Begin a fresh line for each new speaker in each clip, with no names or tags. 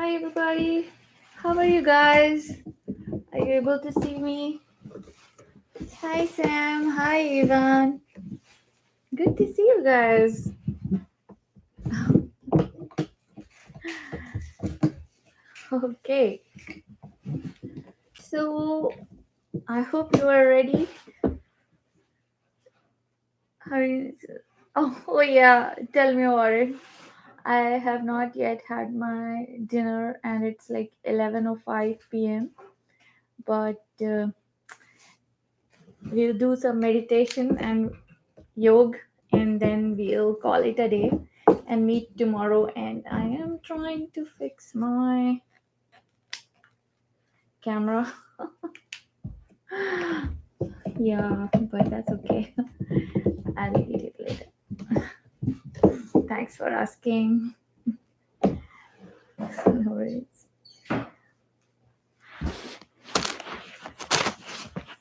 Hi everybody. How are you guys? Are you able to see me? Hi Sam. Hi Ivan. Good to see you guys. Okay. So I hope you are ready. How are you? Oh yeah. Tell me about it. I have not yet had my dinner and it's like 11:05 p.m. But we'll do some meditation and yoga and then we'll call it a day and meet tomorrow. And I am trying to fix my camera. Yeah, but that's okay. I'll eat it later. Thanks for asking. No worries.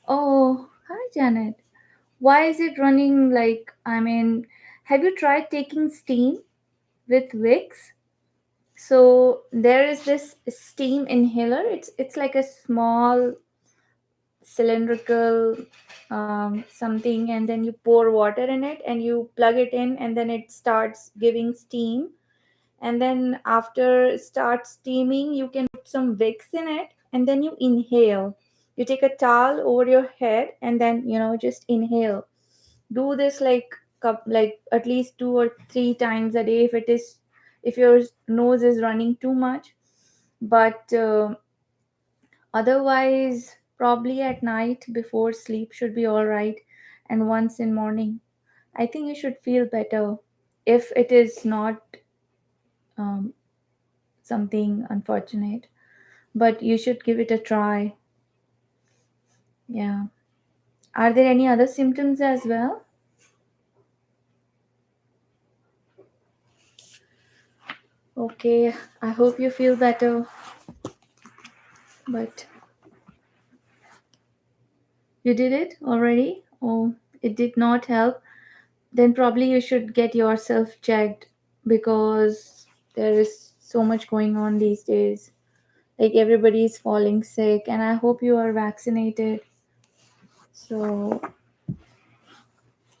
Oh, hi Janet. Why is it running like, have you tried taking steam with Vicks? So there is this steam inhaler. It's like a small cylindrical something, and then you pour water in it and you plug it in, and then it starts giving steam. And then after it starts steaming, you can put some Vicks in it, and then you inhale. You take a towel over your head, and then just inhale. Do this like at least 2 or 3 times a day if your nose is running too much. But otherwise, probably at night before sleep should be all right, and once in morning. I think you should feel better if it is not um, something unfortunate, but you should give it a try. Yeah. Are there any other symptoms as well? Okay, I hope you feel better, but you did it already? Oh, it did not help. Then probably you should get yourself checked because there is so much going on these days. Like everybody is falling sick, and I hope you are vaccinated. So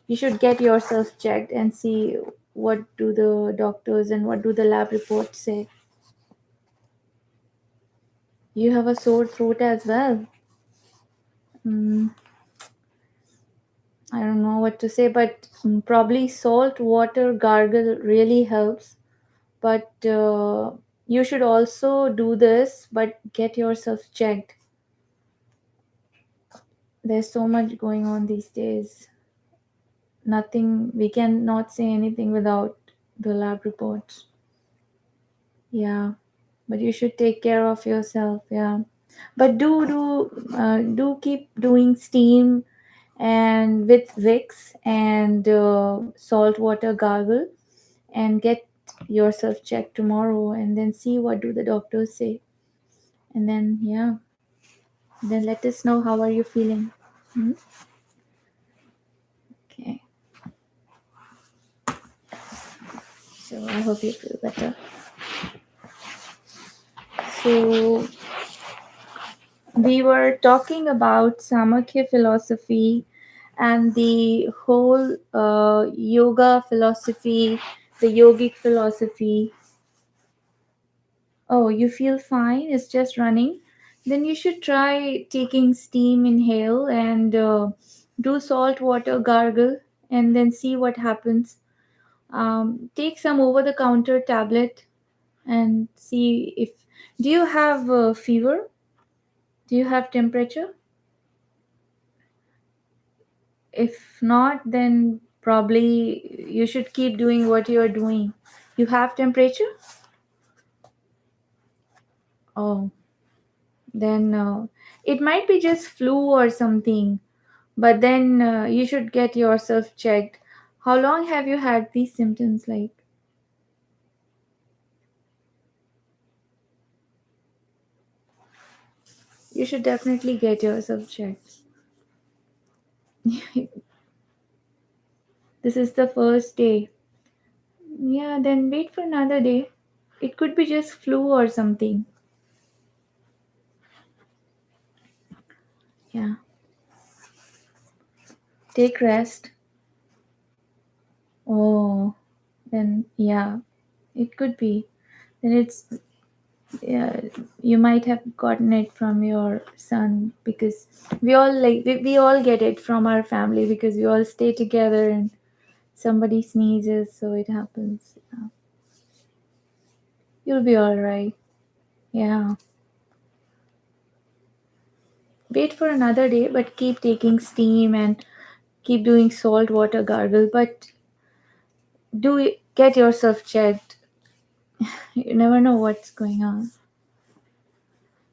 you should get yourself checked and see what do the doctors and what do the lab reports say. You have a sore throat as well. Mm, I don't know what to say, but probably salt water gargle really helps. But you should also do this, but get yourself checked. There's so much going on these days. Nothing, we cannot say anything without the lab reports. Yeah, but you should take care of yourself. Yeah, but do keep doing steam and with Vicks and salt water gargle, and get yourself checked tomorrow, and then see what do the doctors say. And then yeah, then let us know how are you feeling. Hmm? Okay, so I hope you feel better. So we were talking about Samakya philosophy and the whole yoga philosophy, the yogic philosophy. Oh, you feel fine? It's just running? Then you should try taking steam inhale and do salt water gargle and then see what happens. Take some over the counter tablet and see if. Do you have fever? Do you have temperature? If not, then probably you should keep doing what you are doing. You have temperature? Oh, then it might be just flu or something. But then you should get yourself checked. How long have you had these symptoms? Like, you should definitely get yourself checked. This is the first day. Yeah, then wait for another day. It could be just flu or something. Yeah. Take rest. Oh, then yeah, it could be. Then it's, yeah, you might have gotten it from your son, because we all get it from our family, because we all stay together and somebody sneezes, so it happens. Yeah. You'll be all right. Yeah. Wait for another day, but keep taking steam and keep doing salt water gargle. But get yourself checked. You never know what's going on.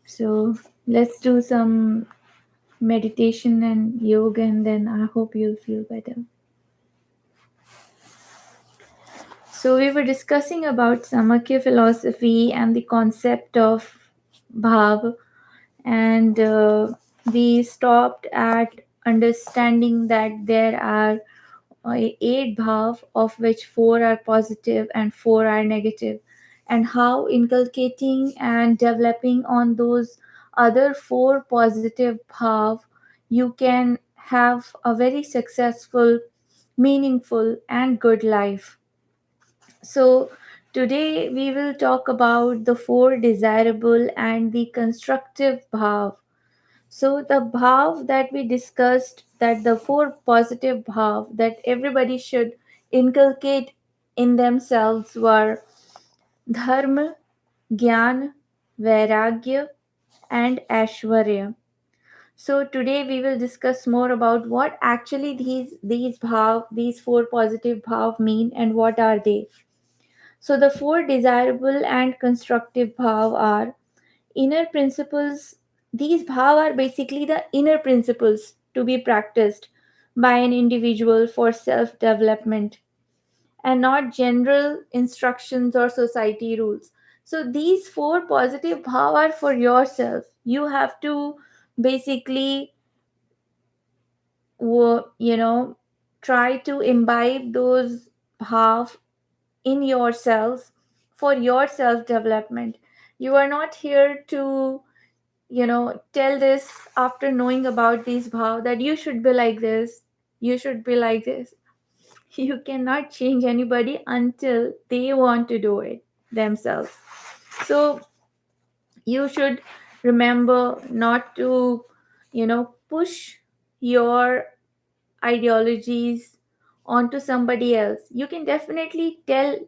So let's do some meditation and yoga, and then I hope you'll feel better. So we were discussing about Samkhya philosophy and the concept of bhav, and we stopped at understanding that there are eight bhav, of which four are positive and four are negative, and how inculcating and developing on those other four positive bhav, you can have a very successful, meaningful, and good life. So, today we will talk about the four desirable and the constructive bhav. So, the bhav that we discussed, that the four positive bhav that everybody should inculcate in themselves were dharma, gyan, vairagya, and ashwarya. So today we will discuss more about what actually these four positive bhav mean, and what are they. So the four desirable and constructive bhav are inner principles. These bhav are basically the inner principles to be practiced by an individual for self development, and not general instructions or society rules. So these four positive bhav are for yourself. You have to basically, you know, try to imbibe those bhav in yourself for your self development. You are not here to, tell this after knowing about these bhav that you should be like this, you should be like this. You cannot change anybody until they want to do it themselves. So you should remember not to, push your ideologies onto somebody else. You can definitely tell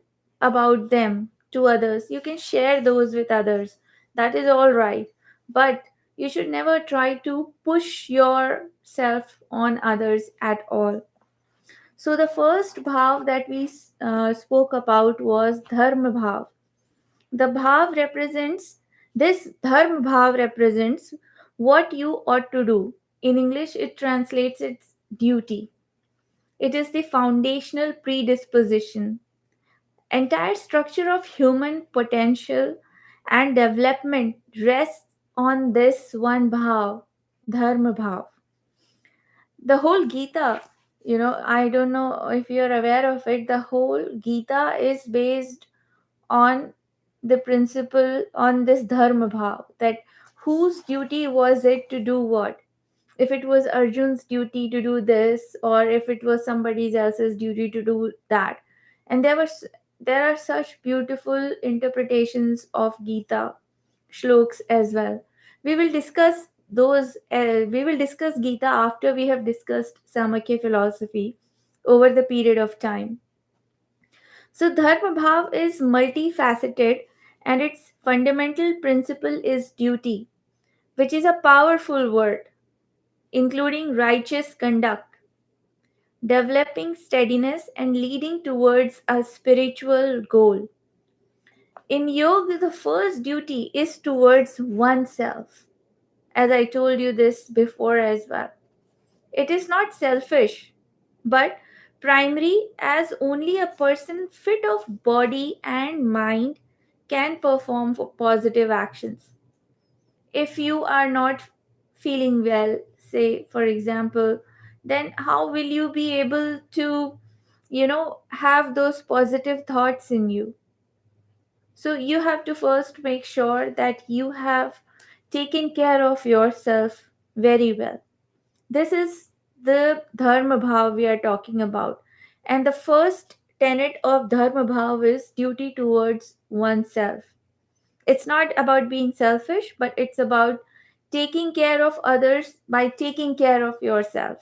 about them to others. You can share those with others. That is all right. But you should never try to push yourself on others at all. So the first bhav that we spoke about was dharma bhav. The bhav represents, this dharma bhav represents what you ought to do. In English, it translates its duty. It is the foundational predisposition. Entire structure of human potential and development rests on this one bhav, dharma bhav. The whole Gita, I don't know if you're aware of it, the whole Gita is based on the principle, on this dharma bhav, that whose duty was it to do what, if it was Arjun's duty to do this, or if it was somebody else's duty to do that. And there are such beautiful interpretations of Gita shloks as well. We will discuss we will discuss Gita after we have discussed Samkhya philosophy over the period of time. So Dharma Bhav is multifaceted, and its fundamental principle is duty, which is a powerful word, including righteous conduct, developing steadiness, and leading towards a spiritual goal. In yoga, the first duty is towards oneself, as I told you this before as well. It is not selfish, but primary, as only a person fit of body and mind can perform for positive actions. If you are not feeling well, say for example, then how will you be able to, have those positive thoughts in you? So you have to first make sure that you have taken care of yourself very well. This is the dharma bhav we are talking about. And the first tenet of dharma bhav is duty towards oneself. It's not about being selfish, but it's about taking care of others by taking care of yourself.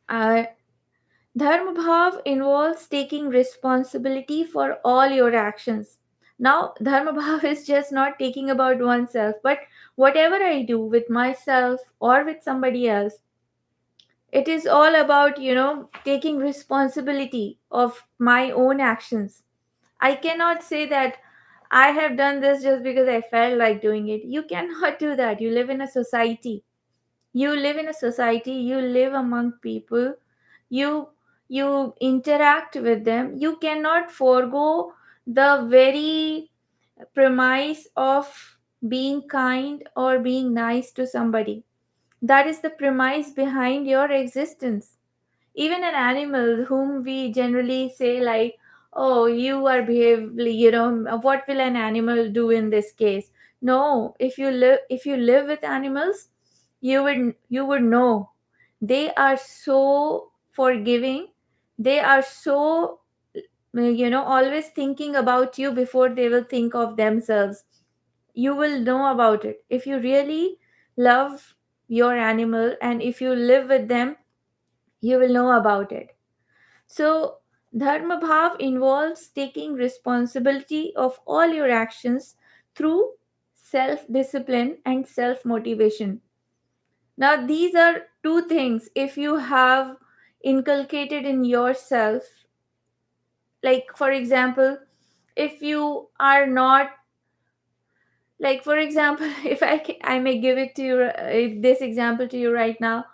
Uh, Dharma bhav involves taking responsibility for all your actions. Now, dharma bhav is just not taking about oneself, but whatever I do with myself or with somebody else, it is all about, taking responsibility of my own actions. I cannot say that I have done this just because I felt like doing it. You cannot do that. You live in a society. You live among people. You you interact with them. You cannot forego the very premise of being kind or being nice to somebody. That is the premise behind your existence. Even an animal whom we generally say like, oh, you are behaving, what will an animal do in this case? No, if you live with animals, you would know they are so forgiving. They are so, always thinking about you before they will think of themselves. You will know about it if you really love your animal, and if you live with them, you will know about it. So, Dharma Bhav involves taking responsibility of all your actions through self discipline and self motivation. Now, these are two things. If you have inculcated in yourself, like for example, if you are not, like for example, if I may give it to you, this example to you right now.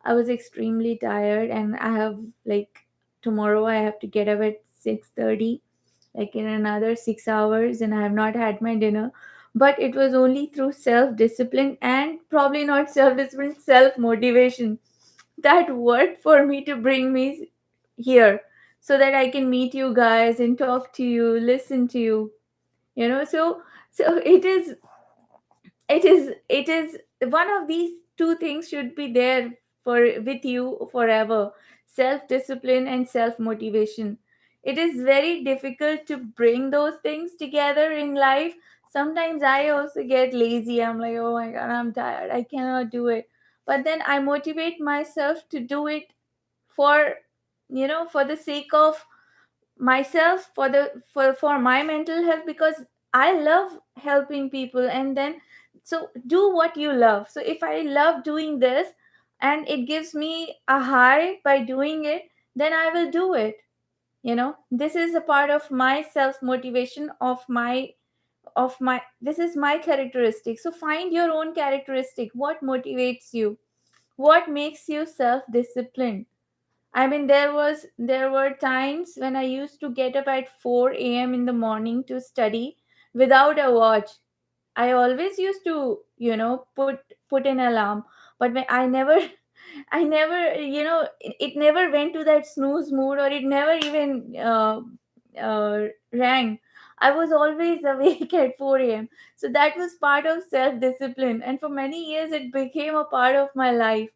I was extremely tired, and I have, like, tomorrow I have to get up at 6:30, like in another 6 hours, and I have not had my dinner. But it was only through self discipline, and probably not self discipline, self motivation, that worked for me to bring me here, so that I can meet you guys and talk to you, listen to you, so it is one of these two things should be there for with you forever: self discipline and self motivation. It is very difficult to bring those things together in life. Sometimes I also get lazy. I'm like, oh my god, I'm tired, I cannot do it. But then I motivate myself to do it, for for the sake of myself, for my mental health, because I love helping people. And then, so do what you love. So if I love doing this, and it gives me a high by doing it, then I will do it. This is a part of my self motivation, of my this is my characteristic. So find your own characteristic. What motivates you? What makes you self disciplined? I mean, there were times when I used to get up at 4 a.m. in the morning to study without a watch. I always used to, put an alarm, but I never, I never, it never went to that snooze mode, or it never even rang. I was always awake at 4 a.m. So that was part of self discipline, and for many years it became a part of my life.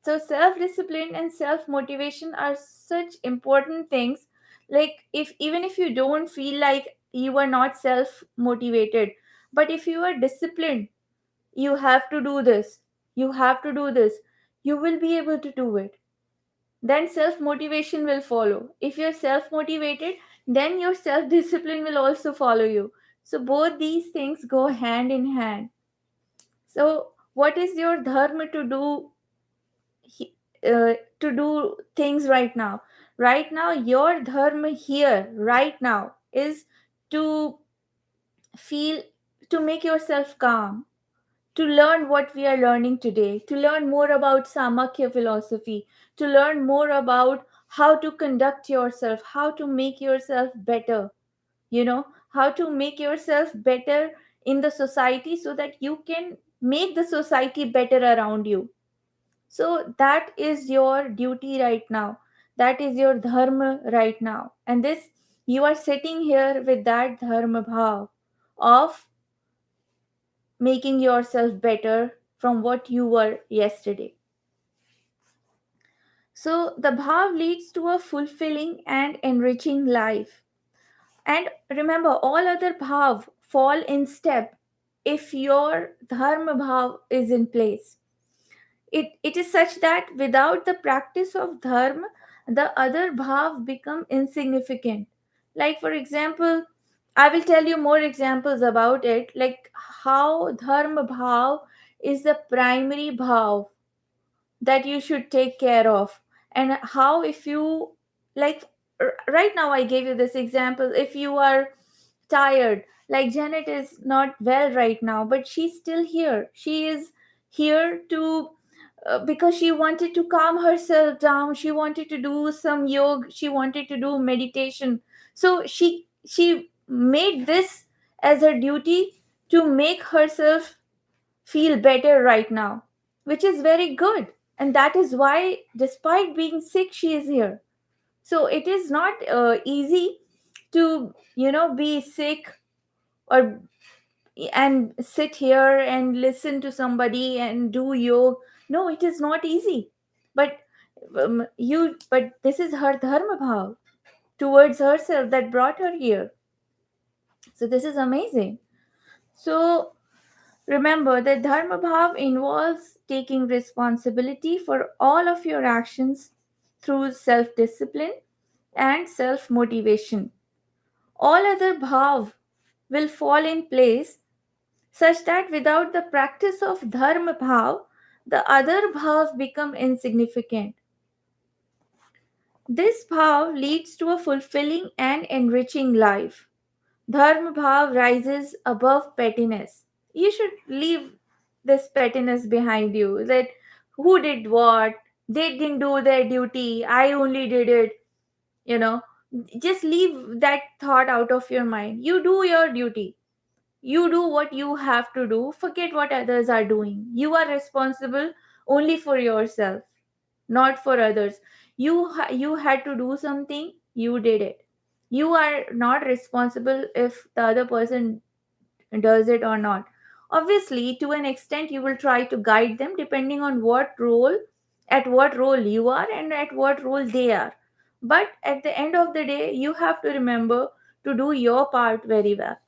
So self discipline and self motivation are such important things. Like, if even if you don't feel like you are not self motivated, but if you are disciplined, you have to do this, you have to do this, you will be able to do it. Then self motivation will follow. If you're self motivated, then your self discipline will also follow you. So both these things go hand in hand. So what is your dharma he- to do things right now? Right now, your dharma here, right now, is to feel, to make yourself calm, to learn what we are learning today, to learn more about Samakya philosophy, to learn more about how to conduct yourself, how to make yourself better, how to make yourself better in the society, so that you can make the society better around you. So that is your duty right now. That is your dharma right now. And this You are sitting here with that dharma bhav of making yourself better from what you were yesterday. So the bhav leads to a fulfilling and enriching life. And remember, all other bhav fall in step if your dharma bhav is in place. It is such that without the practice of dharma, the other bhav become insignificant. Like, for example, I will tell you more examples about it, like how dharma bhav is the primary bhav that you should take care of, and how, if you like, right now I gave you this example. If you are tired, like Janet is not well right now, but she's still here. She is here to because she wanted to calm herself down, she wanted to do some yoga, she wanted to do meditation. So she made this as her duty to make herself feel better right now, which is very good. And that is why, despite being sick, she is here. So it is not easy to, be sick, or and sit here and listen to somebody and do yoga. No, it is not easy. But but this is her dharma bhav towards herself that brought her here. So this is amazing. So remember that Dharma Bhav involves taking responsibility for all of your actions through self discipline and self motivation. All other bhav will fall in place such that without the practice of Dharma Bhav, the other bhav become insignificant. This bhav leads to a fulfilling and enriching life. Dharma bhav rises above pettiness. You should leave this pettiness behind you. That who did what? They didn't do their duty. I only did it. You know, just leave that thought out of your mind. You do your duty. You do what you have to do. Forget what others are doing. You are responsible only for yourself, not for others. You had to do something, you did it. You are not responsible if the other person does it or not. Obviously, to an extent, you will try to guide them depending on what role you are and at what role they are. But at the end of the day, you have to remember to do your part very well.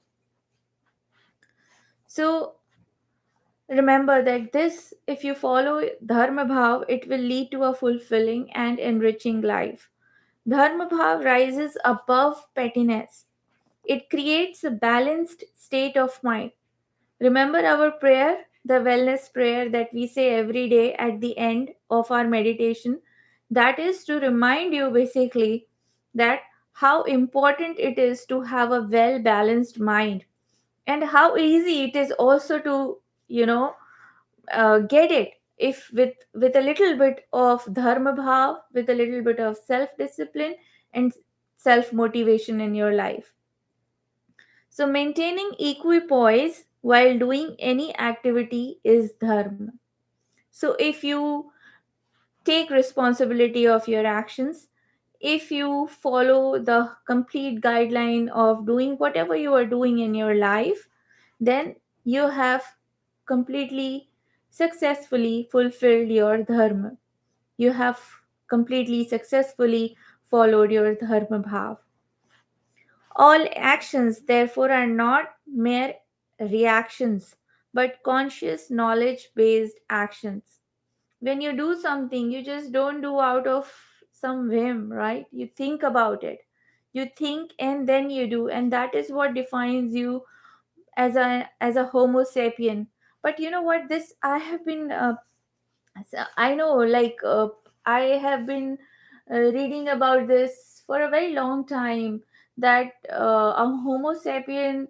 So remember that this, if you follow Dharma Bhav, it will lead to a fulfilling and enriching life. Dharma Bhav rises above pettiness. It creates a balanced state of mind. Remember our prayer, the wellness prayer that we say every day at the end of our meditation? That is to remind you basically that how important it is to have a well balanced mind, and how easy it is also to, you know, get it if with a little bit of dharma bhav, with a little bit of self discipline and self motivation in your life. So maintaining equipoise while doing any activity is dharma. So if you take responsibility of your actions, if you follow the complete guideline of doing whatever you are doing in your life, then you have completely successfully fulfilled your dharma. You have completely successfully followed your dharma bhav. All actions, therefore, are not mere reactions, but conscious knowledge based actions. When you do something, you just don't do out of some whim, right? You think about it. You think and then you do, and that is what defines you as a Homo sapien. But you know what? This I have been. I know, like I have been reading about this for a very long time, that a Homo sapien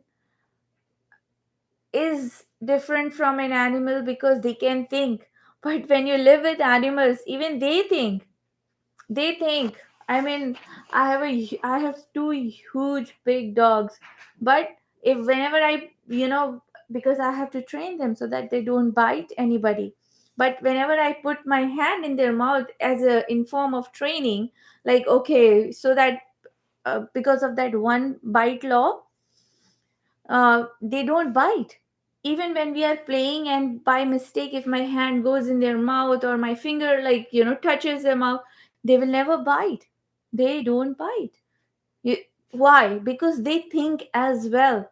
is different from an animal because they can think. But when you live with animals, even they think. I mean, I have two huge big dogs, but if whenever I, because I have to train them so that they don't bite anybody, but whenever I put my hand in their mouth as a in form of training, like, okay, so that because of that one bite law, they don't bite. Even when we are playing and by mistake, if my hand goes in their mouth or my finger, like, touches their mouth, they will never bite. They don't bite. You, why? Because they think as well.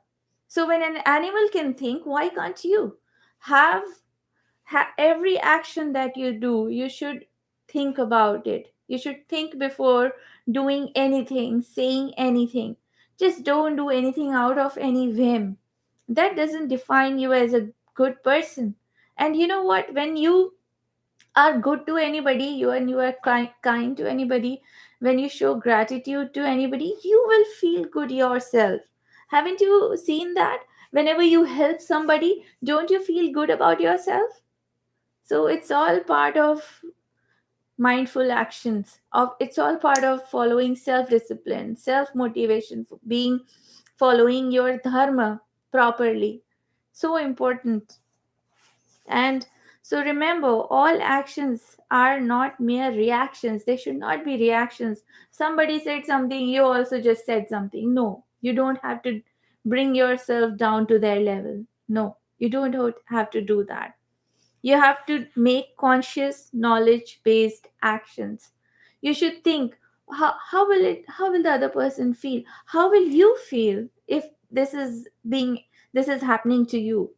So when an animal can think, why can't you? Have every action that you do, you should think about it. You should think before doing anything, saying anything. Just don't do anything out of any whim. That doesn't define you as a good person. And you know what? When you are good to anybody, you are kind to anybody, when you show gratitude to anybody, you will feel good yourself. Haven't you seen that? Whenever you help somebody, don't you feel good about yourself? So it's all part of mindful actions. Of it's all part of following self-discipline, self-motivation, being following your dharma properly. So important. And so remember, all actions are not mere reactions. They should not be reactions. Somebody said something, you also just said something. No, you don't have to bring yourself down to their level. No, you don't have to do that. You have to make conscious, knowledge based actions. You should think, how will the other person feel? How will you feel if this is happening to you?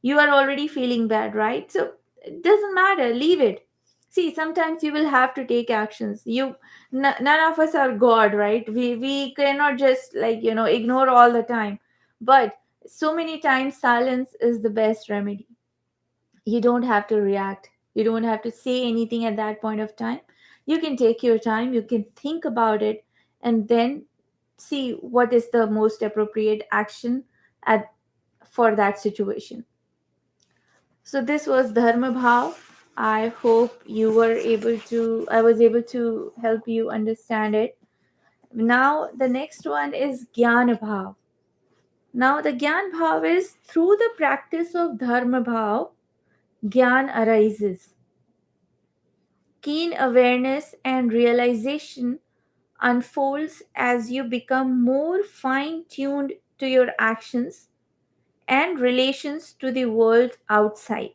You are already feeling bad, right? So it doesn't matter, leave it. See, sometimes you will have to take actions. None of us are god, right? We cannot just, like, ignore all the time. But so many times silence is the best remedy. You don't have to react, you don't have to say anything at that point of time. You can take your time, you can think about it, and then see what is the most appropriate action at for that situation. So this was Dharma Bhav. I hope I was able to help you understand it. Now the next one is Jnana Bhav. Now the Gyan Bhav is through the practice of Dharma Bhav, Gyan arises. Keen awareness and realization unfolds as you become more fine tuned to your actions and relations to the world outside.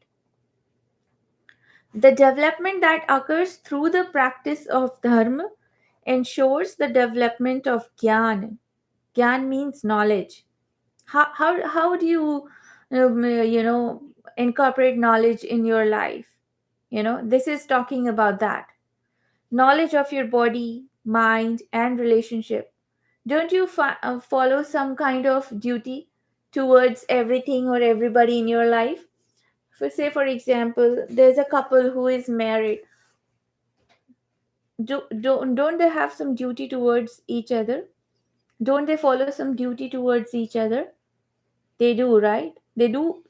The development that occurs through the practice of dharma ensures the development of gyan. Gyan means knowledge. How do you, incorporate knowledge in your life? This is talking about that. Knowledge of your body, mind, and relationship. Don't you follow some kind of duty towards everything or everybody in your life? For example, there's a couple who is married. Don't they have some duty towards each other? Don't they follow some duty towards each other? They do, right? They do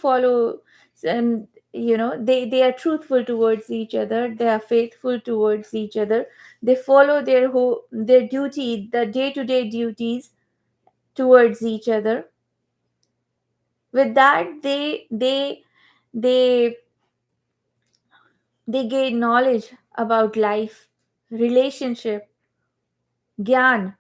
follow. They are truthful towards each other, they are faithful towards each other. They follow their duty, the day-to-day duties towards each other. With that, they they gain knowledge about life, relationship, gyan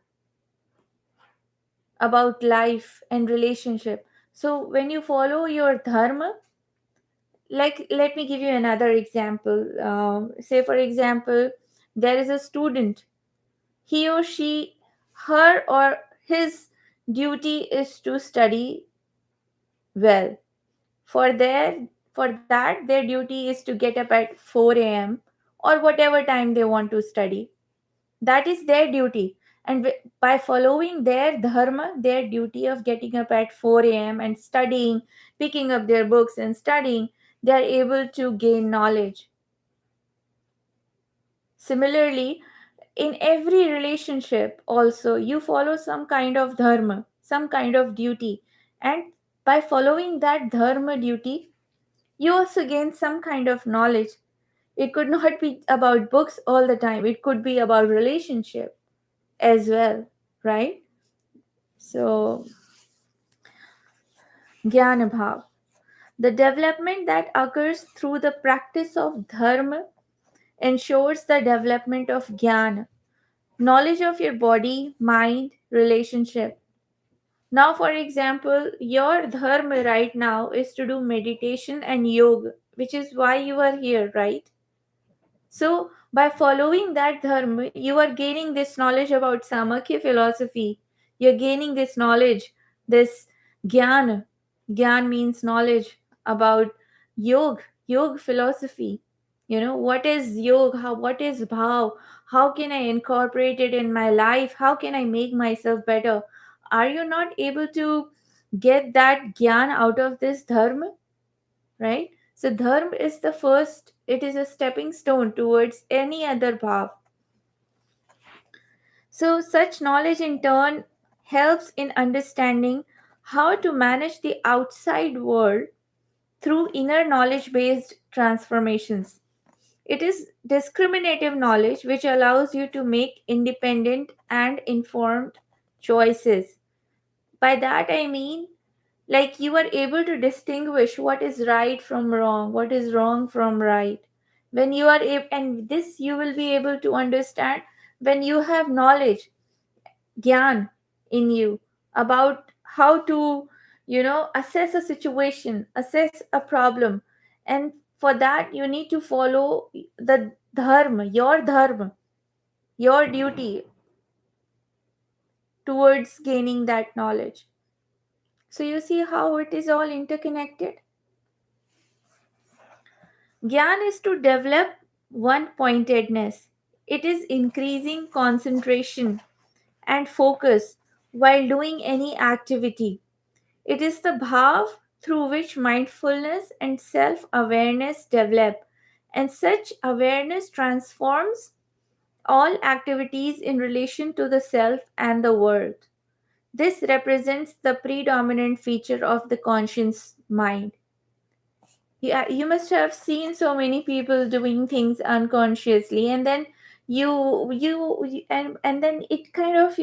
about life and relationship. So when you follow your dharma, like, let me give you another example. Say for example, there is a student. He or she, her or his duty is to study well. For that, their duty is to get up at 4 a.m. or whatever time they want to study. That is their duty. And by following their dharma, their duty of getting up at 4 a.m. and studying, picking up their books and studying, they are able to gain knowledge. Similarly, in every relationship, also, you follow some kind of dharma, some kind of duty. And by following that dharma duty, you also gain some kind of knowledge. It could not be about books all the time, it could be about relationship as well, right? So, Jnana Bhav. The development that occurs through the practice of dharma ensures the development of jnana. knowledge of your body, mind, relationship. Now, for example, your dharma right now is to do meditation and yoga, which is why you are here, right? So, by following that dharma, you are gaining this knowledge about Samakya philosophy. You're gaining this knowledge, this gyan. Gyan means knowledge about yoga philosophy. You know, what is yoga? What is bhav? How can I incorporate it in my life? How can I make myself better? Are you not able to get that gyan out of this dharma? Right? So dharma is the first, it is a stepping stone towards any other bhav. So such knowledge in turn helps in understanding how to manage the outside world through inner knowledge based transformations. It is discriminative knowledge which allows you to make independent and informed choices. By that I mean, like, you are able to distinguish what is right from wrong, what is wrong from right. When you are able, and this you will be able to understand when you have knowledge, gyan in you about how to, assess a situation, assess a problem. And for that you need to follow the dharma, your duty towards gaining that knowledge. So you see how it is all interconnected. Gyan is to develop one pointedness. It is increasing concentration and focus while doing any activity. It is the bhav through which mindfulness and self awareness develop, and such awareness transforms all activities in relation to the self and the world. This represents the predominant feature of the conscious mind. Yeah, you must have seen so many people doing things unconsciously, and then and then it kind of,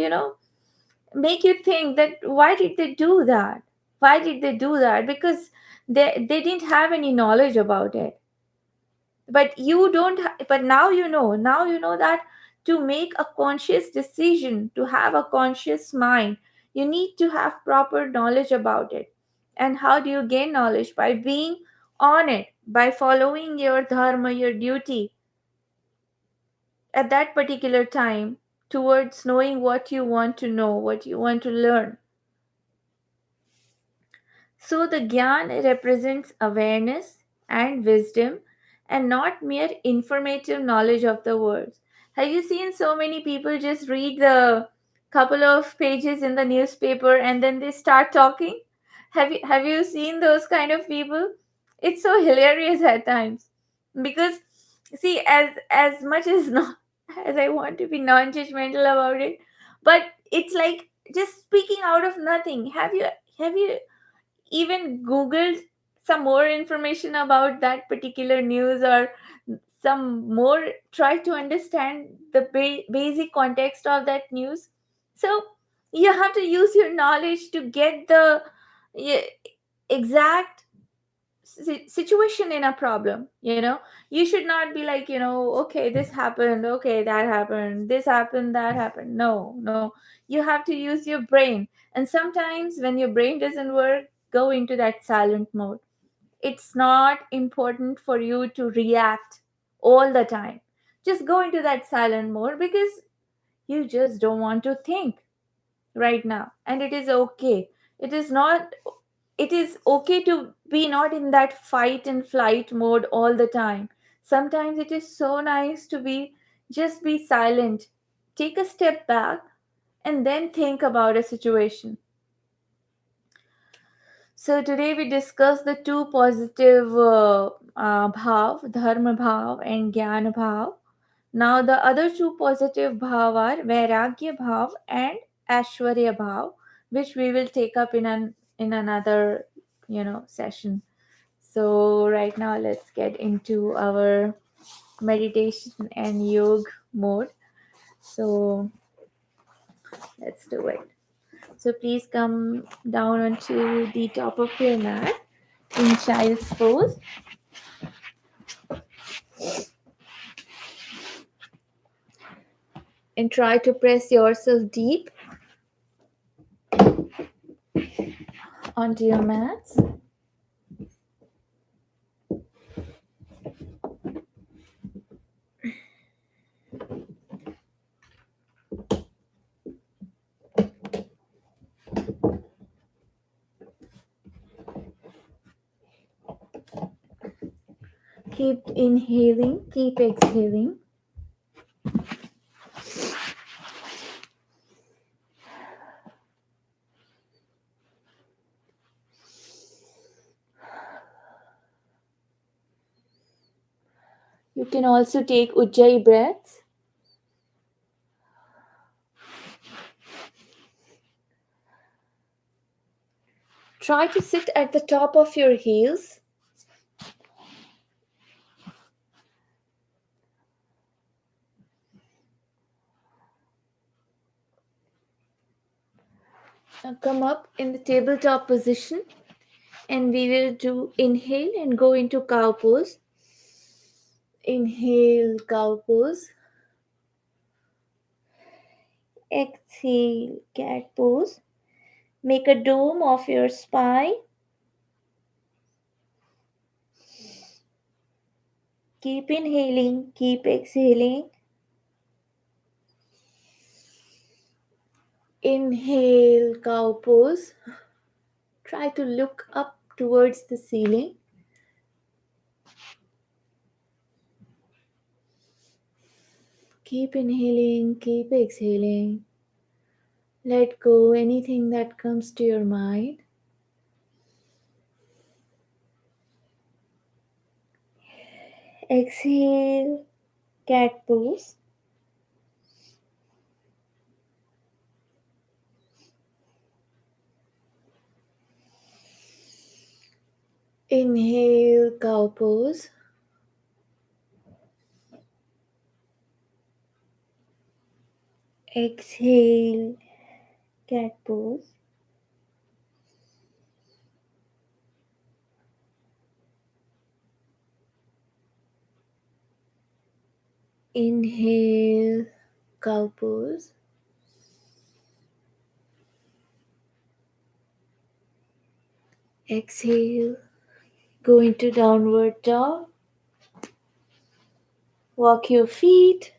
make you think that why did they do that? Why did they do that? Because they didn't have any knowledge about it. But you don't but now you know that to make a conscious decision, to have a conscious mind, you need to have proper knowledge about it. And how do you gain knowledge? By being on it, by following your dharma, your duty at that particular time, towards knowing what you want to know, what you want to learn. So the Gyan represents awareness and wisdom, and not mere informative knowledge of the words. Have you seen so many people just read the couple of pages in the newspaper and then they start talking? Have you seen those kind of people? It's so hilarious at times. Because see, as much as not as I want to be non-judgmental about it, but it's like just speaking out of nothing. Have you even googled some more information about that particular news, or some more, try to understand the basic context of that news? So you have to use your knowledge to get the yeah, exact situation in a problem. You should not be like, okay, this happened, okay, that happened, this happened, that happened. No, no, you have to use your brain. And sometimes when your brain doesn't work, go into that silent mode. It's not important for you to react all the time. Just go into that silent mode, because you just don't want to think right now, and it is okay. It is not It is okay to be not in that fight and flight mode all the time. Sometimes it is so nice to be silent, take a step back, and then think about a situation. So today we discussed the two positive bhav, dharma bhav and jnana bhav. Now the other two positive bhav are vairagya bhav and ashwarya bhav, which we will take up in another session. So right now let's get into our meditation and yoga mode. So let's do it. So please come down onto the top of your mat in child's pose. and try to press yourself deep onto your mats. Keep inhaling, keep exhaling. You can also take Ujjayi breaths. Try to sit at the top of your heels. Now come up in the tabletop position and we will do inhale and go into cow pose. Inhale, cow pose. Exhale, cat pose. Make a dome of your spine. Keep inhaling, keep exhaling. Inhale, cow pose. Try to look up towards the ceiling. Keep inhaling, keep exhaling. Let go anything that comes to your mind. Exhale, cat pose. Inhale, cow pose. Exhale, cat pose. Inhale, cow pose. Exhale, go into downward dog. Walk your feet.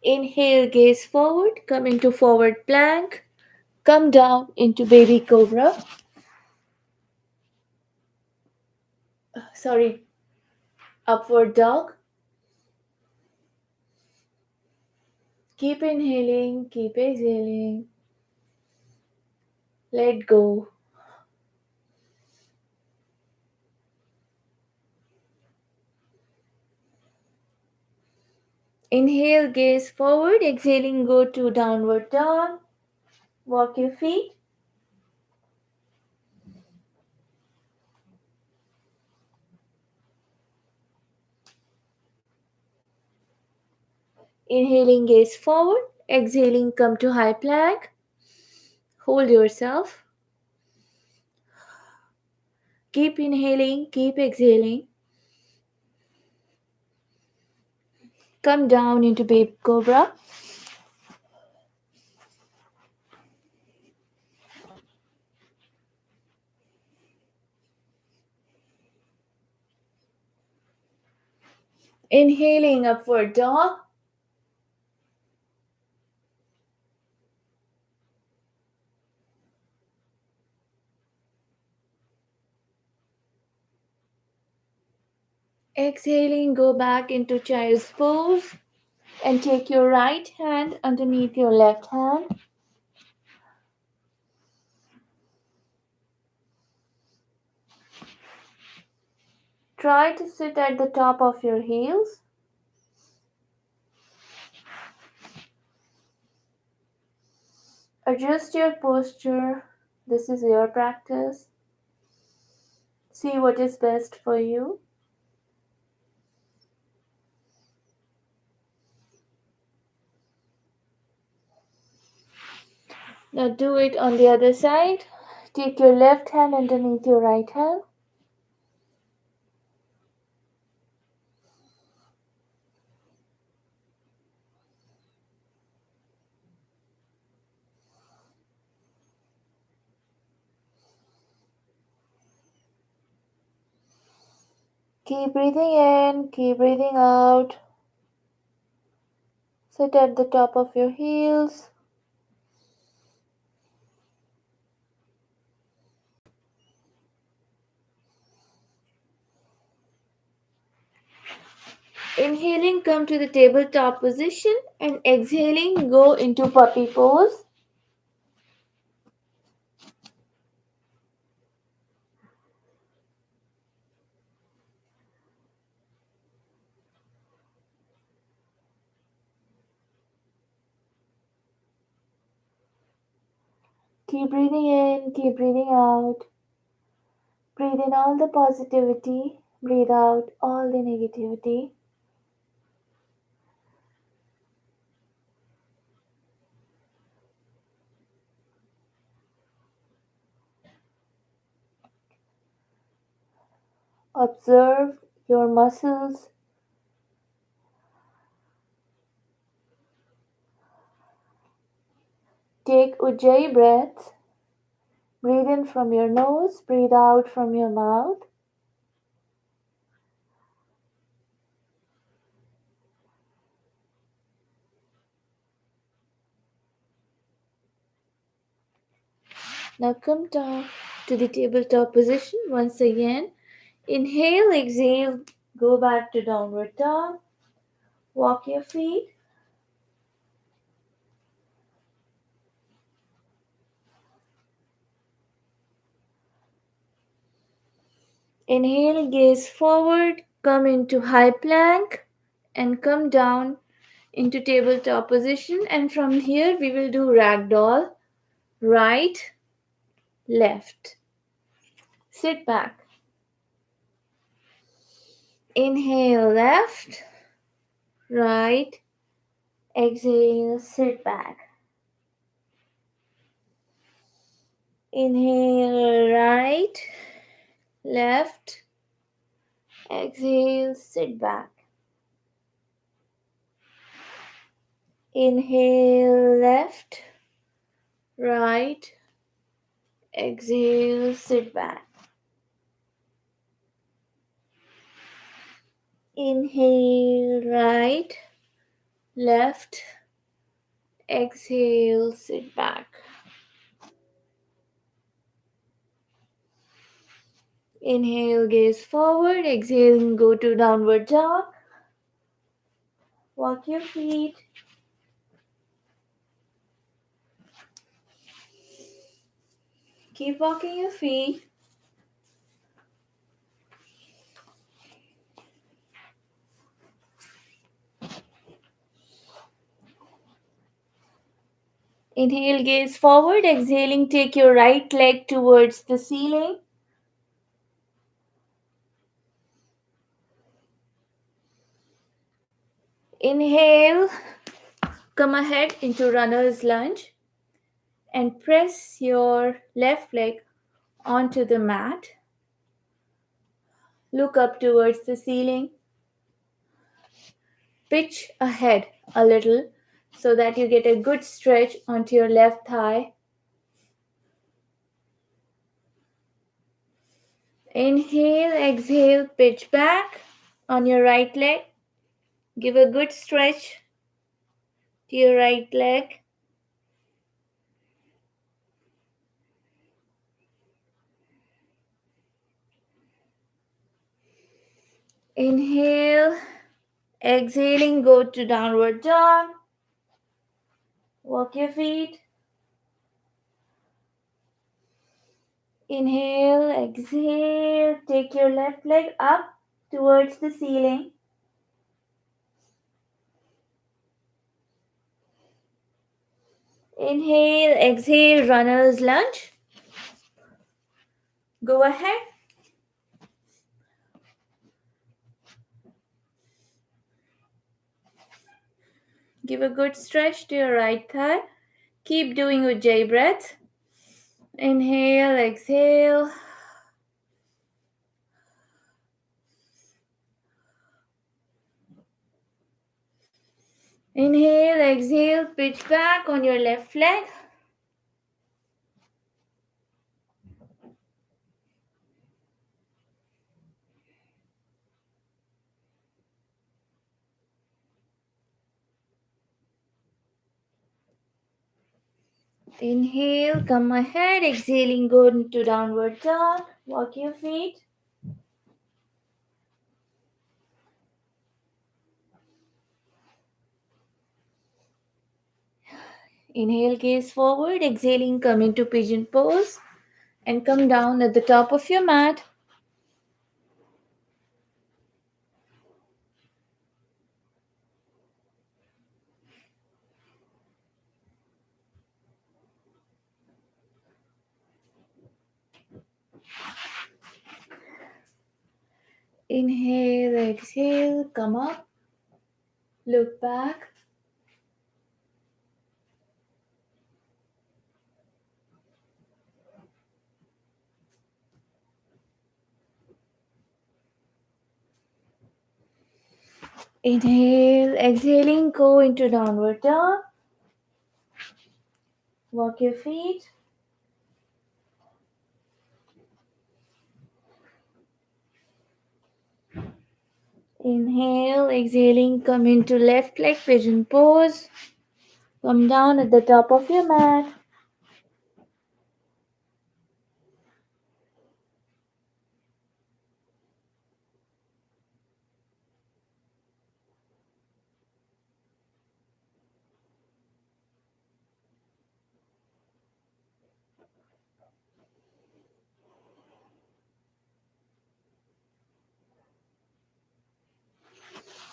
Inhale, gaze forward. Come into forward plank. Come down into baby cobra. Sorry, upward dog. Keep inhaling, keep exhaling. Let go. Inhale, gaze forward. Exhaling, go to downward dog. Walk your feet. Inhaling, gaze forward. Exhaling, come to high plank. Hold yourself. Keep inhaling, keep exhaling. Come down into baby cobra. Inhaling, upward dog. Exhaling, go back into child's pose and take your right hand underneath your left hand. Try to sit at the top of your heels. Adjust your posture. This is your practice. See what is best for you. Now do it on the other side. Take your left hand underneath your right hand. Keep breathing in, keep breathing out. Sit at the top of your heels. Inhaling, come to the tabletop position, and exhaling, go into puppy pose. Keep breathing in, keep breathing out. Breathe in all the positivity, breathe out all the negativity. Observe your muscles. Take Ujjayi breaths. Breathe in from your nose, breathe out from your mouth. Now come down to the tabletop position once again. Inhale, exhale, go back to downward dog. Walk your feet. Inhale, gaze forward, come into high plank and come down into tabletop position, and from here we will do ragdoll, right, left. Sit back. Inhale, left, right, exhale, sit back. Inhale, right, left, exhale, sit back. Inhale, left, right, exhale, sit back. Inhale, right, left, exhale, sit back. Inhale, gaze forward, exhale, go to downward dog. Walk your feet. Keep walking your feet. Inhale, gaze forward. Exhaling, take your right leg towards the ceiling. Inhale, come ahead into runner's lunge and press your left leg onto the mat. Look up towards the ceiling. Pitch ahead a little so that you get a good stretch onto your left thigh. Inhale, exhale, pitch back on your right leg. Give a good stretch to your right leg. Inhale, exhaling, go to downward dog. Walk your feet. Inhale, exhale, take your left leg up towards the ceiling. Inhale, exhale, runner's lunge. Go ahead. Give a good stretch to your right thigh. Keep doing Ujjayi breath. Inhale, exhale. Inhale, exhale, pitch back on your left leg. Inhale, come ahead. Exhaling, go into downward dog. Walk your feet. Inhale, gaze forward. Exhaling, come into pigeon pose and come down at the top of your mat. Inhale, exhale, come up, look back. Inhale, exhaling, go into downward dog. Walk your feet. Inhale, exhaling, come into left leg pigeon pose. Come down at the top of your mat.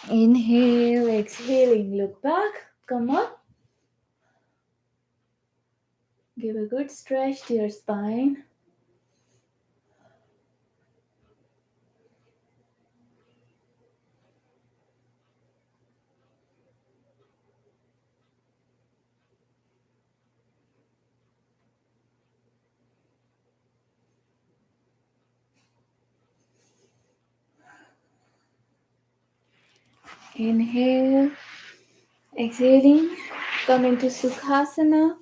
Inhale, exhaling, look back, come up. Give a good stretch to your spine. Inhale, exhaling, come into Sukhasana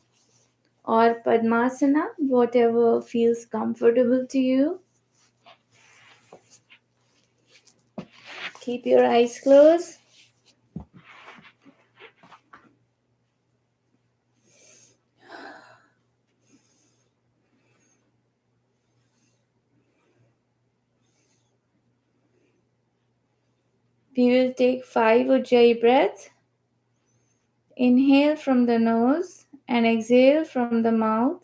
or Padmasana, whatever feels comfortable to you. Keep your eyes closed. We will take 5 Ujjayi breaths. Inhale from the nose and exhale from the mouth.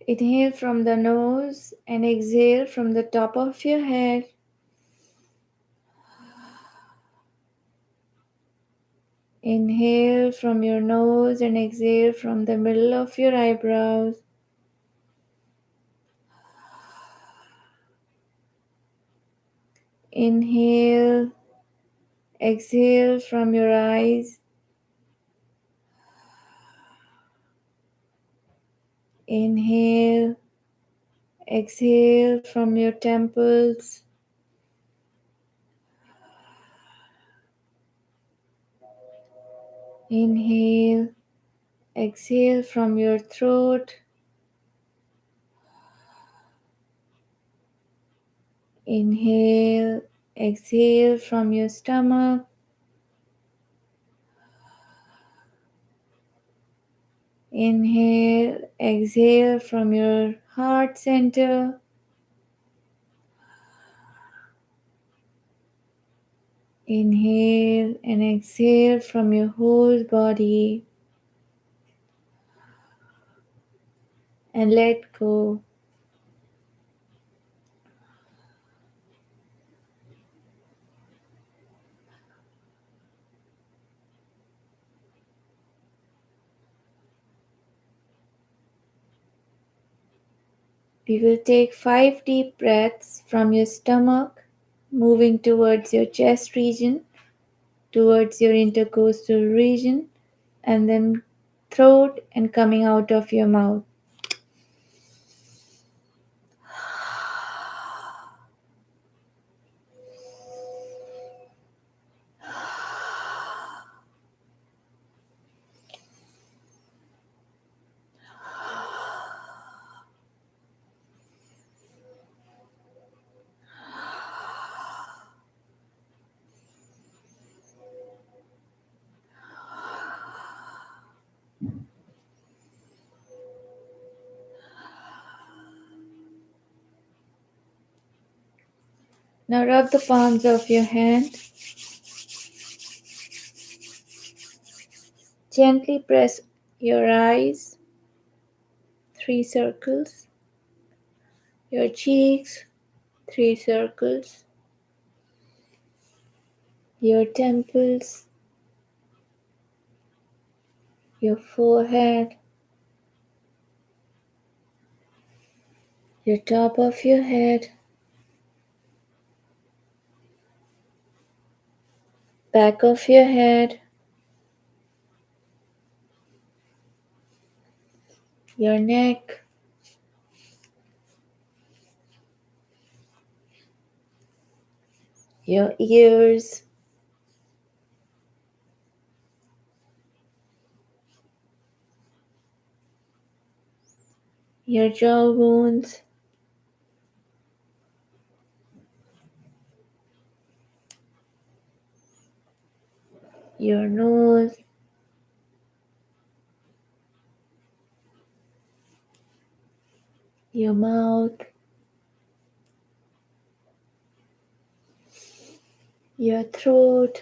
Inhale from the nose and exhale from the top of your head. Inhale from your nose and exhale from the middle of your eyebrows. Inhale, exhale from your eyes. Inhale, exhale from your temples. Inhale, exhale from your throat. Inhale, exhale from your stomach. Inhale, exhale from your heart center. Inhale and exhale from your whole body and let go. We will take 5 deep breaths from your stomach, moving towards your chest region, towards your intercostal region, and then throat and coming out of your mouth. Now rub the palms of your hand. Gently press your eyes, 3 circles, your cheeks, 3 circles, your temples, your forehead, your top of your head, back of your head, your neck, your ears, your jawbones, your nose, your mouth, your throat,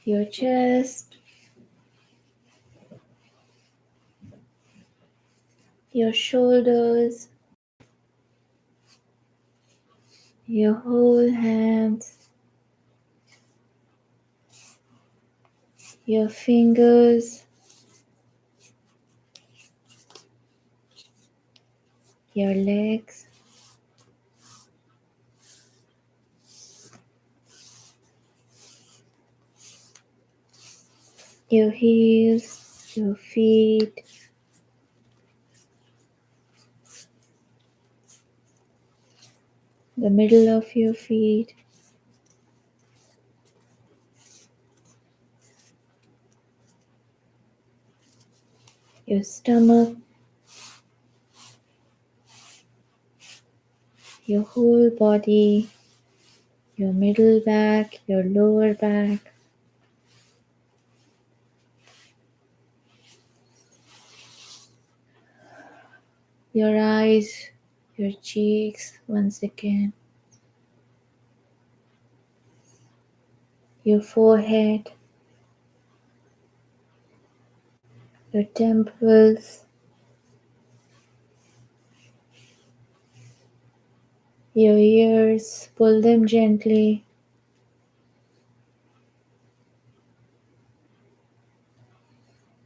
your chest, your shoulders, your whole hands, your fingers, your legs, your heels, your feet, the middle of your feet, your stomach, your whole body, your middle back, your lower back, your eyes, your cheeks, once again, your forehead, your temples, your ears, pull them gently,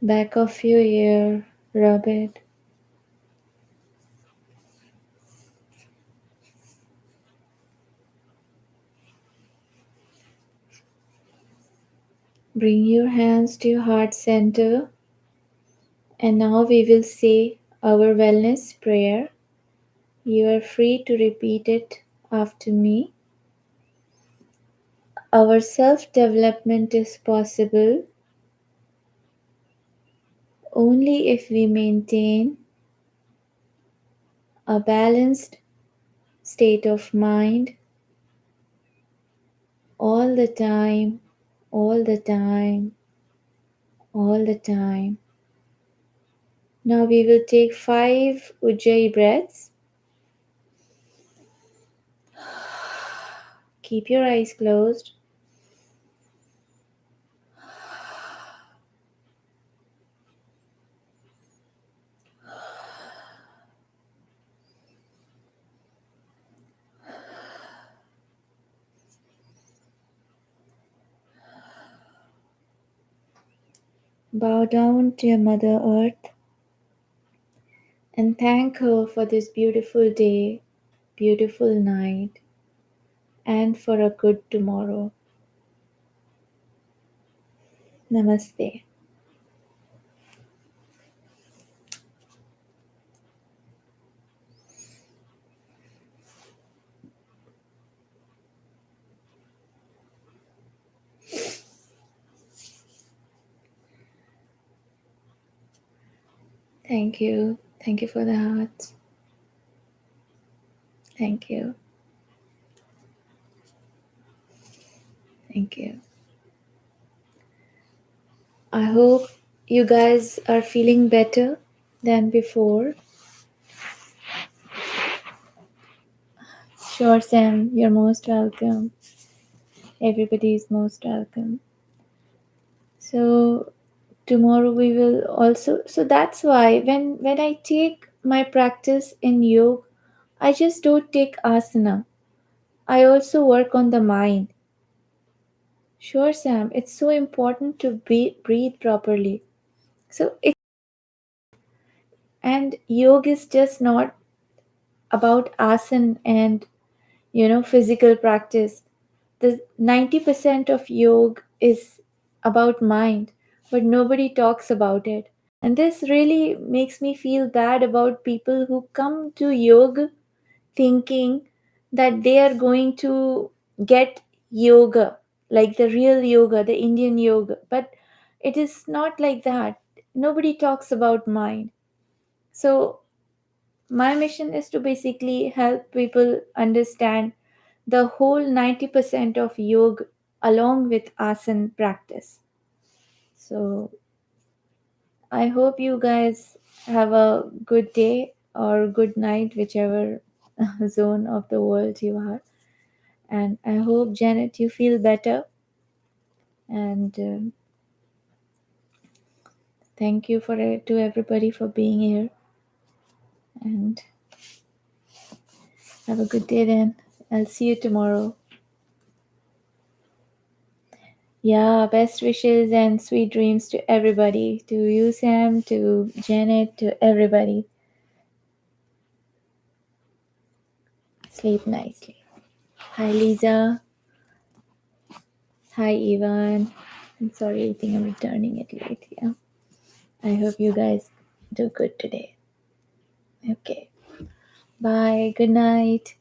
back of your ear, rub it, bring your hands to your heart center, and now we will say our wellness prayer. You are free to repeat it after me. Our self development is possible only if we maintain a balanced state of mind all the time, all the time, all the time. Now we will take 5 Ujjayi breaths. Keep your eyes closed. Bow down to your Mother Earth and thank her for this beautiful day, beautiful night, and for a good tomorrow. Namaste. Thank you. Thank you for the hearts. Thank you. Thank you. I hope you guys are feeling better than before. Sure, Sam, you're most welcome. Everybody is most welcome. So, tomorrow we will also, so that's why when I take my practice in yoga, I just don't take asana. I also work on the mind. Sure, Sam, it's so important to breathe properly. So it, and yoga is just not about asana and physical practice. The 90% of yoga is about mind, but nobody talks about it. And this really makes me feel bad about people who come to yoga thinking that they are going to get yoga, like the real yoga, the Indian yoga. But it is not like that. Nobody talks about mind. So, my mission is to basically help people understand the whole 90% of yoga along with asana practice. So, I hope you guys have a good day or good night, whichever zone of the world you are. And I hope, Janet, you feel better. And thank you to everybody for being here. And have a good day then. I'll see you tomorrow. Yeah, best wishes and sweet dreams to everybody. To you, Sam, to Janet, to everybody. Sleep nicely. Hi, Lisa. Hi, Ivan. I'm sorry, I think I'm returning it late. Yeah. I hope you guys do good today. Okay. Bye. Good night.